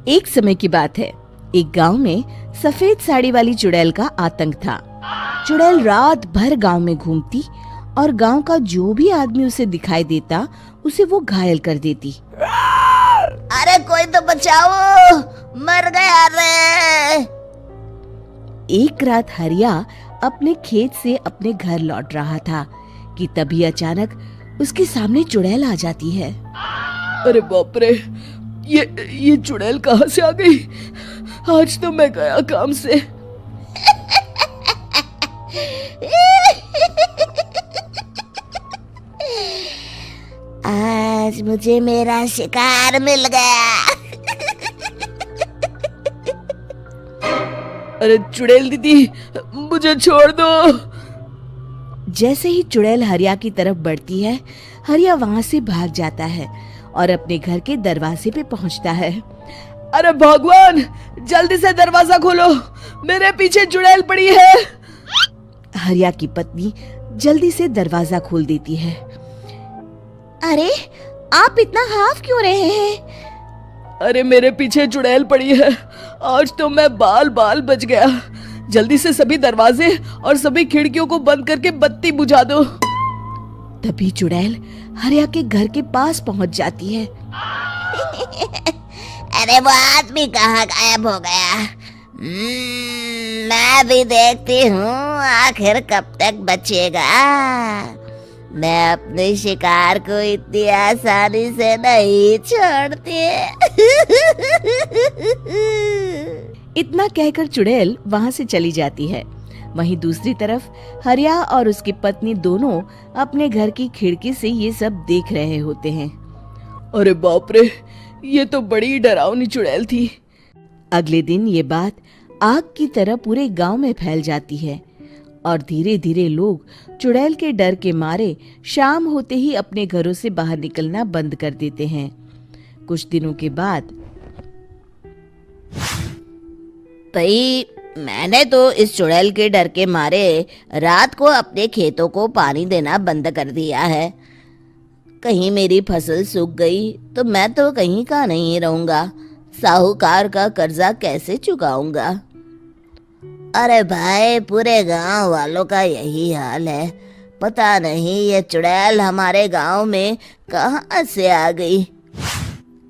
एक समय की बात है। एक गांव में सफेद साड़ी वाली चुड़ैल का आतंक था। चुड़ैल रात भर गांव में घूमती और गांव का जो भी आदमी उसे दिखाई देता उसे वो घायल कर देती। अरे कोई तो बचाओ, मर गया रे। एक रात हरिया अपने खेत से अपने घर लौट रहा था कि तभी अचानक उसके सामने चुड़ैल आ जाती है। अरे बाप रे, ये चुड़ैल कहाँ से आ गई? आज तो मैं गया काम से। आज मुझे मेरा शिकार मिल गया। अरे चुड़ैल दीदी, मुझे छोड़ दो। जैसे ही चुड़ैल हरिया की तरफ बढ़ती है, हरिया वहां से भाग जाता है और अपने घर के दरवाजे पे पहुंचता है। अरे भगवान, जल्दी से दरवाजा खोलो, मेरे पीछे चुड़ैल पड़ी है। हरिया की पत्नी जल्दी से दरवाजा खोल देती है। अरे आप इतना हाफ क्यों रहे हैं? अरे मेरे पीछे चुड़ैल पड़ी है, आज तो मैं बाल बाल बच गया। जल्दी से सभी दरवाजे और सभी खिड़कियों को बंद करके बत्ती बुझा दो। तभी चुड़ैल हरिया के घर के पास पहुंच जाती है। अरे वो आदमी कहाँ गायब हो गया? मैं भी देखती हूँ आखिर कब तक बचेगा। मैं अपने शिकार को इतनी आसानी से नहीं छोड़ती। इतना कहकर चुड़ैल वहां से चली जाती है। वहीं दूसरी तरफ हरिया और उसकी पत्नी दोनों अपने घर की खिड़की से ये सब देख रहे होते हैं। अरे बाप रे, ये तो बड़ी डरावनी चुड़ैल थी। अगले दिन ये बात आग की तरह पूरे गांव में फैल जाती है और धीरे धीरे लोग चुड़ैल के डर के मारे शाम होते ही अपने घरों से बाहर निकलना बंद कर देते हैं। कुछ दिनों के बाद भाई, मैंने तो इस चुड़ैल के डर के मारे रात को अपने खेतों को पानी देना बंद कर दिया है। कहीं मेरी फसल सूख गई तो मैं तो कहीं का नहीं रहूंगा। साहूकार का कर्जा कैसे चुकाऊंगा? अरे भाई, पूरे गांव वालों का यही हाल है। पता नहीं ये चुड़ैल हमारे गांव में कहां से आ गई।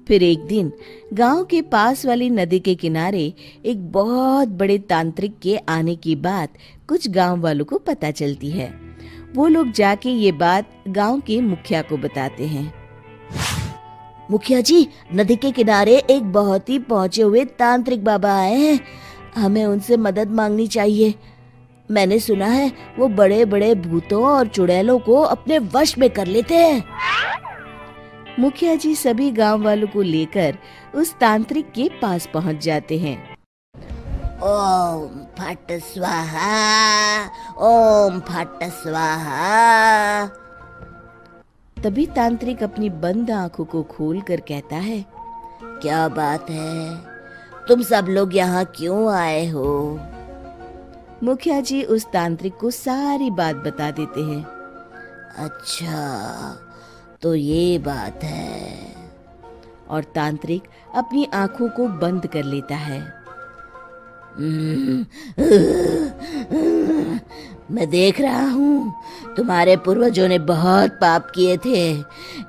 फिर एक दिन गांव के पास वाली नदी के किनारे एक बहुत बड़े तांत्रिक के आने की बात कुछ गांव वालों को पता चलती है। वो लोग जाके ये बात गांव के मुखिया को बताते हैं। मुखिया जी, नदी के किनारे एक बहुत ही पहुंचे हुए तांत्रिक बाबा आए हैं। हमें उनसे मदद मांगनी चाहिए। मैंने सुना है वो बड़े बड़े भूतों और चुड़ैलों को अपने वश में कर लेते हैं। मुखिया जी सभी गांव वालों को लेकर उस तांत्रिक के पास पहुंच जाते हैं। ओम फट स्वाहा, ओम फट स्वाहा। तभी तांत्रिक अपनी बंद आंखों को खोलकर कहता है, क्या बात है? तुम सब लोग यहाँ क्यों आए हो? मुखिया जी उस तांत्रिक को सारी बात बता देते हैं। अच्छा, तो ये बात है। और तांत्रिक अपनी आंखों को बंद कर लेता है। मैं देख रहा हूँ तुम्हारे पूर्वजों ने बहुत पाप किए थे,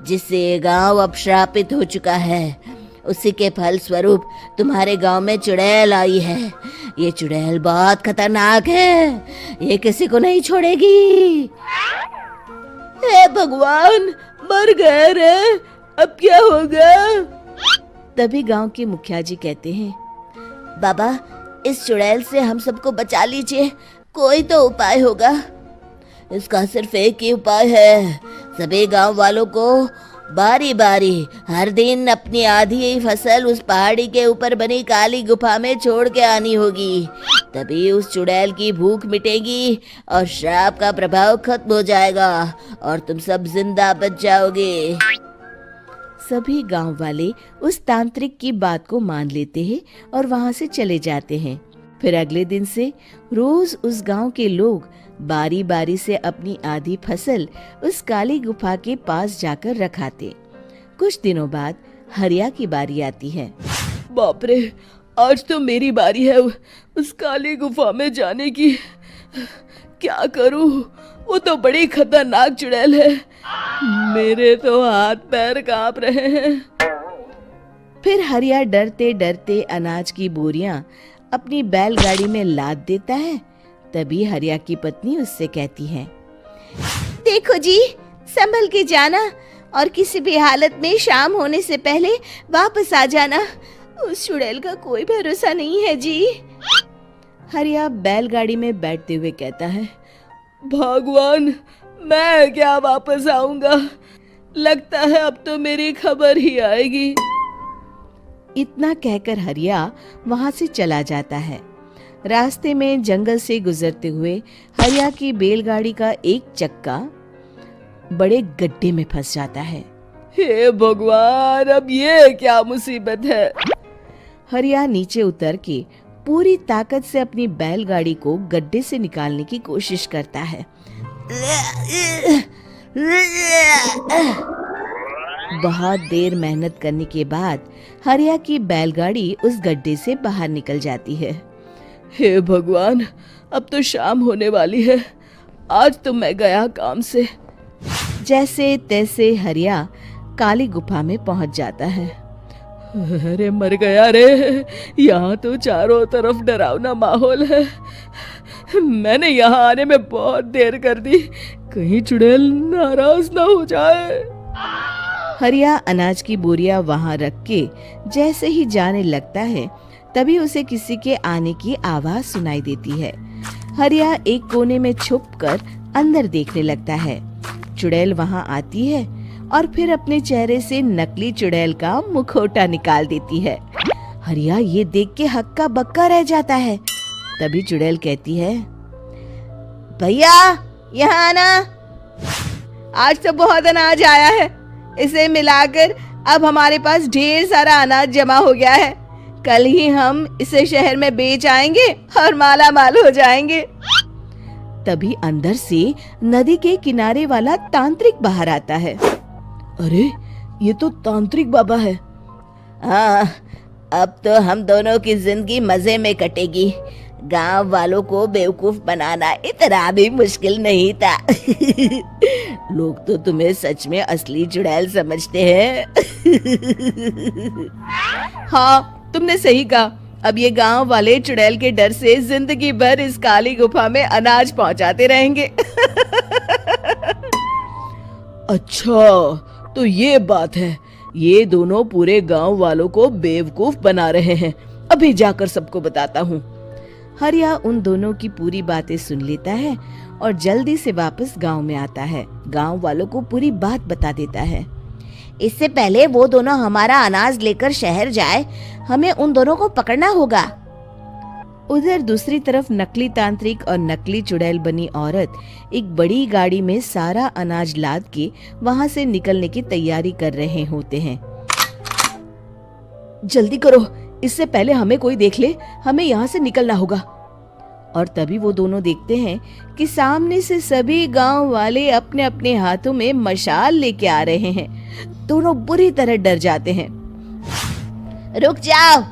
जिससे ये गांव अब श्रापित हो चुका है। उसी के फल स्वरूप तुम्हारे गांव में चुड़ैल आई है। ये चुड़ैल बहुत खतरनाक है, ये किसी को नहीं छोड़ेगी। हे भगवान, मर गए रे, अब क्या होगा? तभी गांव के मुखिया जी कहते हैं, बाबा, इस चुड़ैल से हम सबको बचा लीजिए। कोई तो उपाय होगा। इसका सिर्फ एक ही उपाय है। सभी गांव वालों को बारी बारी हर दिन अपनी आधी फसल उस पहाड़ी के ऊपर बनी काली गुफा में छोड़ के आनी होगी। तभी उस चुड़ैल की भूख मिटेगी और श्राप का प्रभाव खत्म हो जाएगा और तुम सब जिंदा बच जाओगे। सभी गांव वाले उस तांत्रिक की बात को मान लेते हैं और वहां से चले जाते हैं। फिर अगले दिन से रोज उस गांव के लोग बारी बारी से अपनी आधी फसल उस काली गुफा के पास जाकर रखाते। कुछ दिनों बाद हरिया की बारी आती है। बाप रे, आज तो मेरी बारी है उस काली गुफा में जाने की। क्या करूं? वो तो बड़ी खतरनाक चुड़ैल है। मेरे तो हाथ पैर कांप रहे हैं। फिर हरिया डरते डरते अनाज की बोरियां अपनी बैलगाड़ी में लाद देता है। तभी हरिया की पत्नी उससे कहती है, देखो जी, संभल के जाना और किसी भी हालत में शाम होने से पहले वापस आ जाना। उस चुड़ैल का कोई भरोसा नहीं है जी। हरिया बैलगाड़ी में बैठते हुए कहता है, भगवान, मैं क्या वापस आऊंगा? लगता है अब तो मेरी खबर ही आएगी। इतना कहकर हरिया वहां से चला जाता है। रास्ते में जंगल से गुजरते हुए हरिया की बैलगाड़ी का एक चक्का बड़े गड्ढे में फंस जाता है। हे भगवान, अब ये क्या मुसीबत है? हरिया नीचे उतर के पूरी ताकत से अपनी बैलगाड़ी को गड्ढे से निकालने की कोशिश करता है। बहुत देर मेहनत करने के बाद हरिया की बैलगाड़ी उस गड्ढे से बाहर निकल जाती है। हे भगवान, अब तो शाम होने वाली है। आज तो मैं गया काम से। जैसे तैसे हरिया काली गुफा में पहुंच जाता है। अरे मर गया रे, यहाँ तो चारों तरफ डरावना माहौल है। मैंने यहाँ आने में बहुत देर कर दी, कहीं चुड़ैल नाराज ना हो जाए। हरिया अनाज की बोरियां वहां रख के जैसे ही जाने लगता है, तभी उसे किसी के आने की आवाज सुनाई देती है। हरिया एक कोने में छुपकर अंदर देखने लगता है। चुड़ैल वहां आती है और फिर अपने चेहरे से नकली चुड़ैल का मुखौटा निकाल देती है। हरिया ये देख के हक्का बक्का रह जाता है। तभी चुड़ैल कहती है, भैया यहाँ आना, आज तो बहुत अनाज आया है। इसे मिलाकर अब हमारे पास ढेर सारा अनाज जमा हो गया है। कल ही हम इसे शहर में बेच आएंगे और माला माल हो जाएंगे। तभी अंदर से नदी के किनारे वाला तांत्रिक बाहर आता है। अरे, ये तो तांत्रिक बाबा है। हाँ, अब तो हम दोनों की जिंदगी मजे में कटेगी। गांव वालों को बेवकूफ बनाना इतना भी मुश्किल नहीं था। लोग तो तुम्हें सच में असली चुड़ैल समझते हैं। हाँ, तुमने सही कहा। अब ये गांव वाले चुड़ैल के डर से जिंदगी भर इस काली गुफा में अनाज पहुंचाते रहेंगे। अच्छा, तो ये बात है। ये दोनों पूरे गांव वालों को बेवकूफ बना रहे हैं। अभी जाकर सबको बताता हूँ। हरिया उन दोनों की पूरी बातें सुन लेता है और जल्दी से वापस गांव में आता है। गांव वालों को पूरी बात बता देता है। इससे पहले वो दोनों हमारा अनाज लेकर शहर जाए, हमें उन दोनों को पकड़ना होगा। उधर दूसरी तरफ नकली तांत्रिक और नकली चुड़ैल बनी औरत एक बड़ी गाड़ी में सारा अनाज लाद के वहां से निकलने की तैयारी कर रहे होते हैं। जल्दी करो, इससे पहले हमें कोई देख ले। हमें यहाँ से निकलना होगा। और तभी वो दोनों देखते हैं कि सामने से सभी गांव वाले अपने अपने हाथों में मशाल लेके आ रहे हैं। दोनों बुरी तरह डर जाते हैं। रुक जाओ,